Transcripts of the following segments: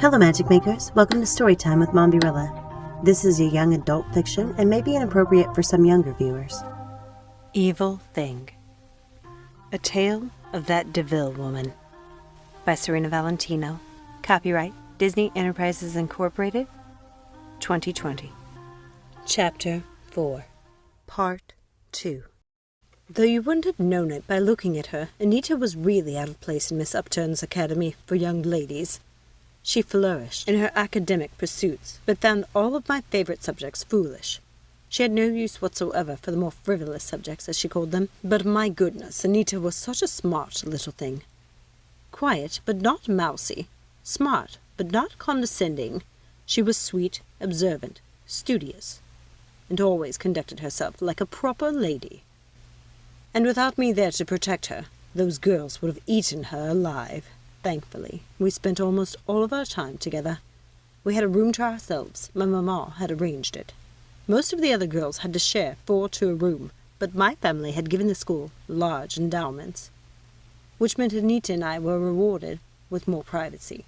Hello Magic Makers, welcome to Storytime with Mombierella. This is a young adult fiction and may be inappropriate for some younger viewers. Evil Thing. A Tale of That DeVille Woman by Serena Valentino. Copyright Disney Enterprises Incorporated, 2020. Chapter 4. Part 2. Though you wouldn't have known it by looking at her, Anita was really out of place in Miss Upturn's Academy for Young Ladies. She flourished in her academic pursuits, but found all of my favorite subjects foolish. She had no use whatsoever for the more frivolous subjects, as she called them, but my goodness, Anita was such a smart little thing. Quiet, but not mousy. Smart, but not condescending. She was sweet, observant, studious, and always conducted herself like a proper lady. And without me there to protect her, those girls would have eaten her alive. Thankfully, we spent almost all of our time together. We had a room to ourselves. My mamma had arranged it. Most of the other girls had to share 4 to a room, but my family had given the school large endowments, which meant Anita and I were rewarded with more privacy.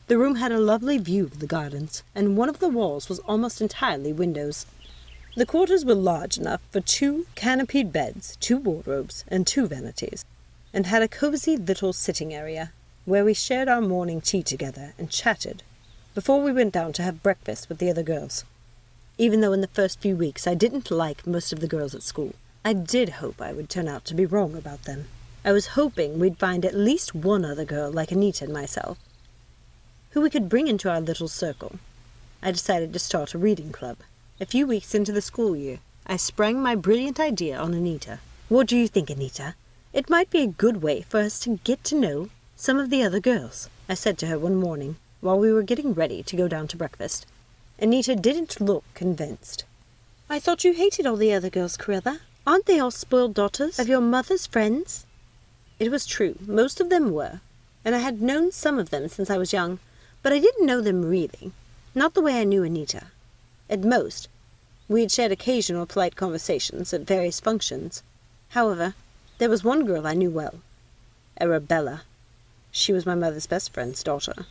The room had a lovely view of the gardens, and one of the walls was almost entirely windows. The quarters were large enough for 2 canopied beds, 2 wardrobes, and 2 vanities, and had a cozy little sitting area, where we shared our morning tea together and chatted before we went down to have breakfast with the other girls. Even though in the first few weeks I didn't like most of the girls at school, I did hope I would turn out to be wrong about them. I was hoping we'd find at least one other girl like Anita and myself, who we could bring into our little circle. I decided to start a reading club. A few weeks into the school year, I sprang my brilliant idea on Anita. "What do you think, Anita? It might be a good way for us to get to know some of the other girls," I said to her one morning while we were getting ready to go down to breakfast. Anita didn't look convinced. "I thought you hated all the other girls, Cruella. Aren't they all spoiled daughters of your mother's friends?" It was true, most of them were, and I had known some of them since I was young, but I didn't know them really, not the way I knew Anita. At most, we had shared occasional polite conversations at various functions. However, there was one girl I knew well, Arabella. She was my mother's best friend's daughter.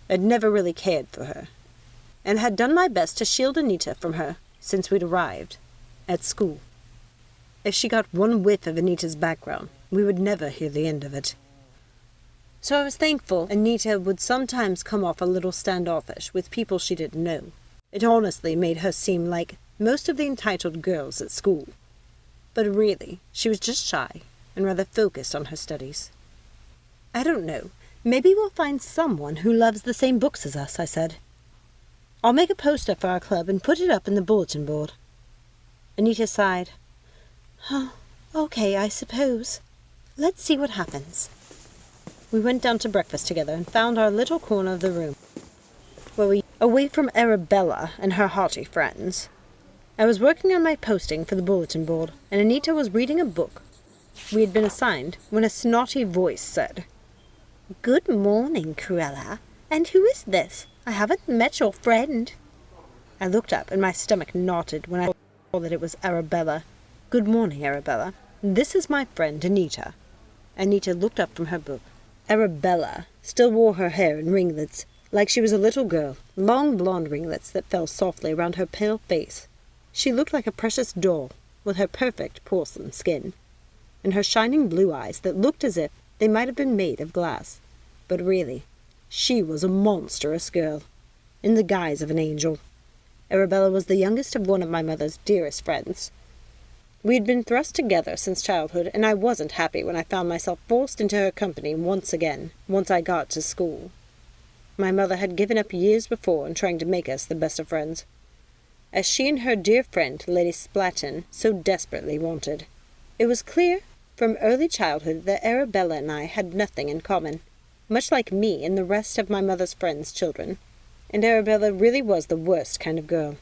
I'd never really cared for her, and had done my best to shield Anita from her since we'd arrived at school. If she got one whiff of Anita's background, we would never hear the end of it. So I was thankful Anita would sometimes come off a little standoffish with people she didn't know. It honestly made her seem like most of the entitled girls at school. But really, she was just shy and rather focused on her studies. "I don't know. Maybe we'll find someone who loves the same books as us," I said. "I'll make a poster for our club and put it up in the bulletin board." Anita sighed. "Oh, okay, I suppose. Let's see what happens." We went down to breakfast together and found our little corner of the room, where we, away from Arabella and her hearty friends. I was working on my posting for the bulletin board, and Anita was reading a book we had been assigned when a snotty voice said, "Good morning, Cruella. And who is this? I haven't met your friend." I looked up, and my stomach knotted when I saw that it was Arabella. "Good morning, Arabella. This is my friend Anita." Anita looked up from her book. Arabella still wore her hair in ringlets, like she was a little girl, long blonde ringlets that fell softly around her pale face. She looked like a precious doll, with her perfect porcelain skin, and her shining blue eyes that looked as if they might have been made of glass. But really, she was a monstrous girl, in the guise of an angel. Arabella was the youngest of one of my mother's dearest friends. We had been thrust together since childhood, and I wasn't happy when I found myself forced into her company once I got to school. My mother had given up years before in trying to make us the best of friends, as she and her dear friend, Lady Splatton, so desperately wanted. It was clear from early childhood that Arabella and I had nothing in common, much like me and the rest of my mother's friends' children, and Arabella really was the worst kind of girl.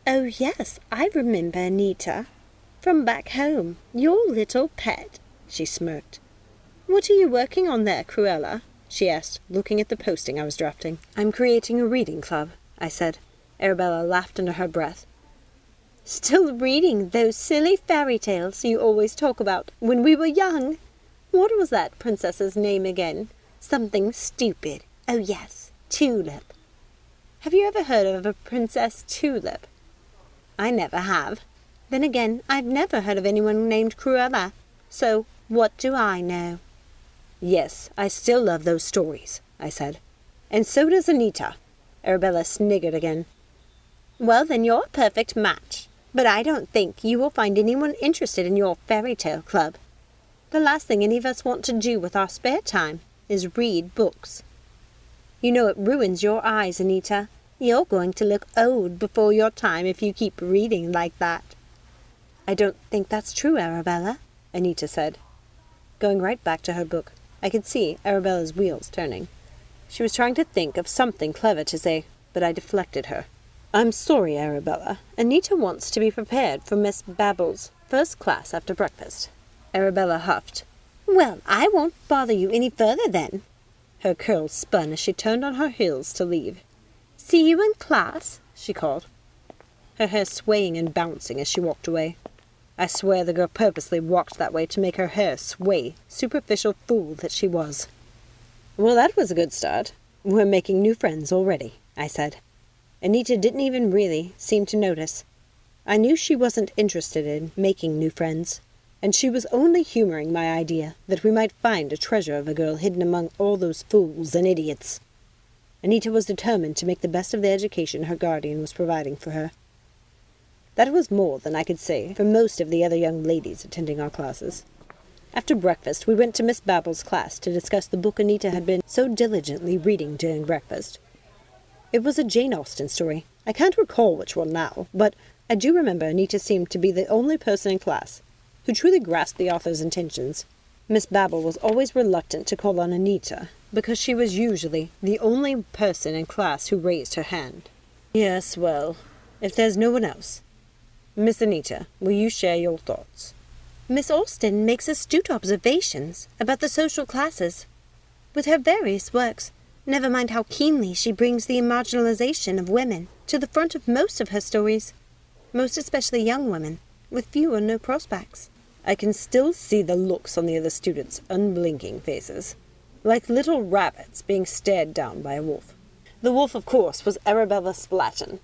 "Oh, yes, I remember Anita. From back home, your little pet," she smirked. "What are you working on there, Cruella?" she asked, looking at the posting I was drafting. "I'm creating a reading club," I said. Arabella laughed under her breath. "Still reading those silly fairy tales you always talk about when we were young? What was that princess's name again? Something stupid. Oh yes, tulip. Have you ever heard of a Princess Tulip? I never have. Then again, I've never heard of anyone named Cruella. So, what do I know? Yes, I still love those stories, I said. And so does Anita. Arabella sniggered again. Well, then you're a perfect match. But I don't think you will find anyone interested in your fairy tale club. The last thing any of us want to do with our spare time is read books. You know it ruins your eyes, Anita. You're going to look old before your time if you keep reading like that. I don't think that's true, Arabella, Anita said. Going right back to her book, I could see Arabella's wheels turning. She was trying to think of something clever to say, but I deflected her. I'm sorry, Arabella. Anita wants to be prepared for Miss Babble's first class after breakfast. Arabella huffed. Well, I won't bother you any further then. Her curls spun as she turned on her heels to leave. See you in class, she called, her hair swaying and bouncing as she walked away. I swear the girl purposely walked that way to make her hair sway, superficial fool that she was. Well, that was a good start. We're making new friends already, I said. Anita didn't even really seem to notice. I knew she wasn't interested in making new friends, and she was only humoring my idea that we might find a treasure of a girl hidden among all those fools and idiots. Anita was determined to make the best of the education her guardian was providing for her. That was more than I could say for most of the other young ladies attending our classes. After breakfast, we went to Miss Babble's class to discuss the book Anita had been so diligently reading during breakfast. It was a Jane Austen story. I can't recall which one now, but I do remember Anita seemed to be the only person in class who truly grasped the author's intentions. Miss Babble was always reluctant to call on Anita, because she was usually the only person in class who raised her hand. Yes, well, if there's no one else. Miss Anita, will you share your thoughts? Miss Austen makes astute observations about the social classes. With her various works, never mind how keenly she brings the marginalization of women to the front of most of her stories, most especially young women, with few or no prospects. I can still see the looks on the other students' unblinking faces, like little rabbits being stared down by a wolf. The wolf, of course, was Arabella Splatton,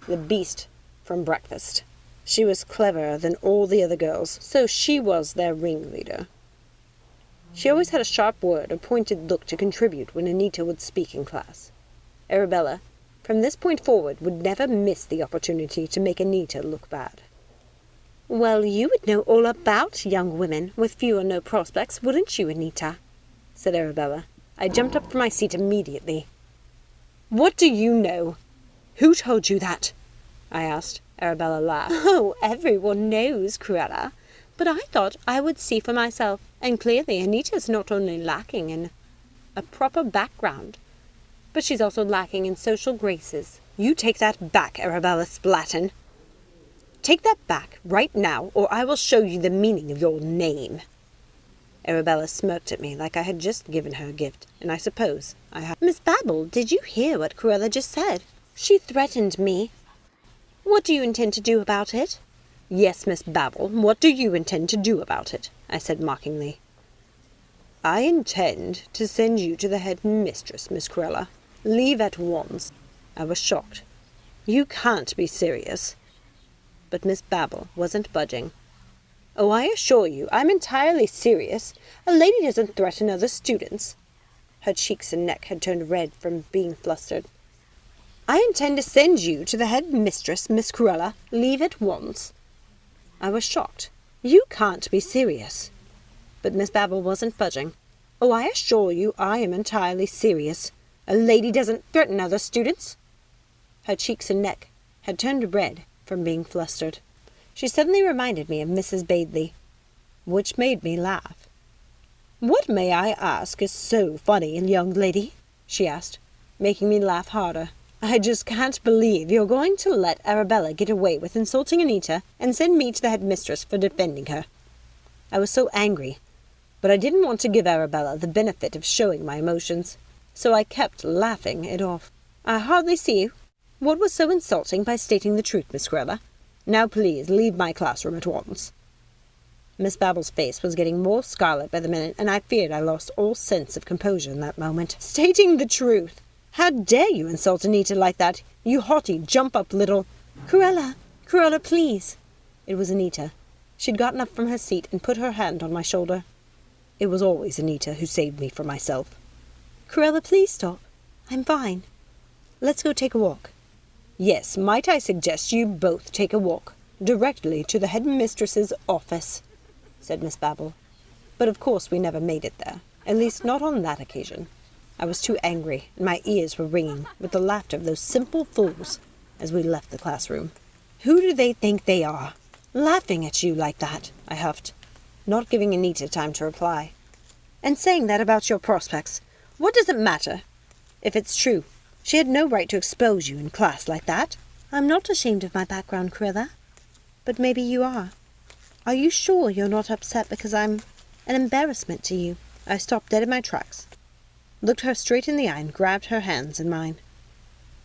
the beast from breakfast. She was cleverer than all the other girls, so she was their ringleader. She always had a sharp word or pointed look to contribute when Anita would speak in class. Arabella, from this point forward, would never miss the opportunity to make Anita look bad. Well, you would know all about young women with few or no prospects, wouldn't you, Anita? Said Arabella. I jumped up from my seat immediately. What do you know? Who told you that? I asked. Arabella laughed. Oh, everyone knows, Cruella. But I thought I would see for myself, and clearly Anita's not only lacking in a proper background, but she's also lacking in social graces. You take that back, Arabella Splatton. Take that back, right now, or I will show you the meaning of your name. Arabella smirked at me like I had just given her a gift, and I suppose I had. Miss Babble, did you hear what Cruella just said? She threatened me. What do you intend to do about it? Yes, Miss Babble, what do you intend to do about it? I said mockingly. I intend to send you to the headmistress, Miss Cruella. Leave at once. I was shocked. You can't be serious. But Miss Babble wasn't budging. Oh, I assure you, I'm entirely serious. A lady doesn't threaten other students. Her cheeks and neck had turned red from being flustered. I intend to send you to the headmistress, Miss Cruella. Leave at once. I was shocked. You can't be serious. But Miss Babble wasn't budging. Oh, I assure you, I am entirely serious. A lady doesn't threaten other students. Her cheeks and neck had turned red from being flustered. She suddenly reminded me of Mrs. Badley, which made me laugh. What, may I ask, is so funny, young lady? She asked, making me laugh harder. I just can't believe you're going to let Arabella get away with insulting Anita and send me to the headmistress for defending her. I was so angry, but I didn't want to give Arabella the benefit of showing my emotions, so I kept laughing it off. I hardly see what was so insulting by stating the truth, Miss Cruella. Now please leave my classroom at once. Miss Babble's face was getting more scarlet by the minute, and I feared I lost all sense of composure in that moment. "Stating the truth! How dare you insult Anita like that? You haughty, jump-up little—" "Cruella! Cruella, please!" It was Anita. She'd gotten up from her seat and put her hand on my shoulder. It was always Anita who saved me from myself. "Cruella, please stop. I'm fine. Let's go take a walk." "Yes, might I suggest you both take a walk, directly to the headmistress's office," said Miss Babble. But of course we never made it there, at least not on that occasion. I was too angry, and my ears were ringing with the laughter of those simple fools as we left the classroom. "Who do they think they are, laughing at you like that?" I huffed, not giving Anita time to reply. "And saying that about your prospects. What does it matter? If it's true, she had no right to expose you in class like that." "I'm not ashamed of my background, Cruella. But maybe you are. Are you sure you're not upset because I'm an embarrassment to you?" I stopped dead in my tracks, looked her straight in the eye, and grabbed her hands in mine.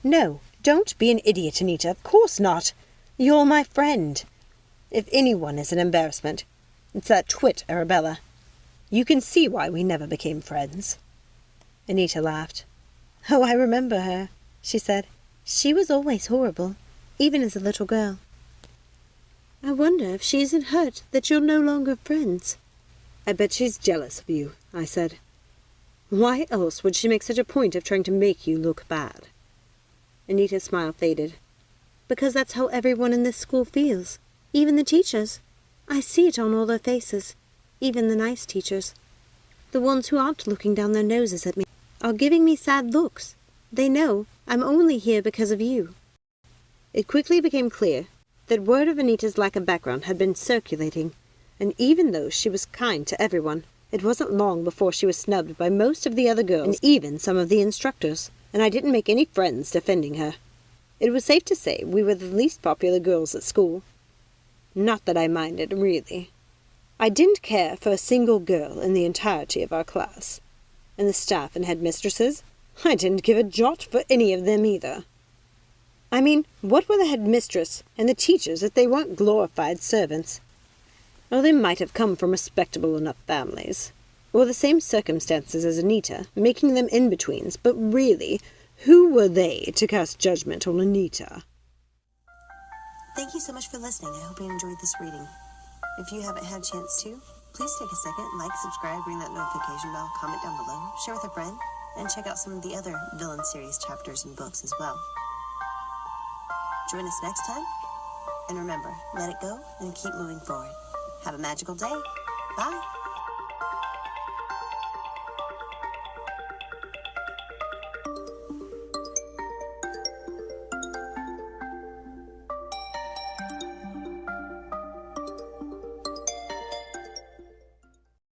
"No, don't be an idiot, Anita. Of course not. You're my friend. If anyone is an embarrassment, it's that twit Arabella. You can see why we never became friends." Anita laughed. "Oh, I remember her," she said. "She was always horrible, even as a little girl. I wonder if she isn't hurt that you're no longer friends." "I bet she's jealous of you," I said. "Why else would she make such a point of trying to make you look bad?" Anita's smile faded. "Because that's how everyone in this school feels. Even the teachers. I see it on all their faces. Even the nice teachers. The ones who aren't looking down their noses at me are giving me sad looks. They know I'm only here because of you." It quickly became clear that word of Anita's lack of background had been circulating, and even though she was kind to everyone, it wasn't long before she was snubbed by most of the other girls, and even some of the instructors, and I didn't make any friends defending her. It was safe to say we were the least popular girls at school. Not that I minded, really. I didn't care for a single girl in the entirety of our class, and the staff and headmistresses, I didn't give a jot for any of them either. I mean, what were the headmistress and the teachers if they weren't glorified servants? Or they might have come from respectable enough families, or the same circumstances as Anita, making them in-betweens, but really, who were they to cast judgment on Anita? Thank you so much for listening. I hope you enjoyed this reading. If you haven't had a chance to, please take a second, like, subscribe, ring that notification bell, comment down below, share with a friend, and check out some of the other Villain series chapters and books as well. Join us next time, and remember, let it go and keep moving forward. Have a magical day. Bye.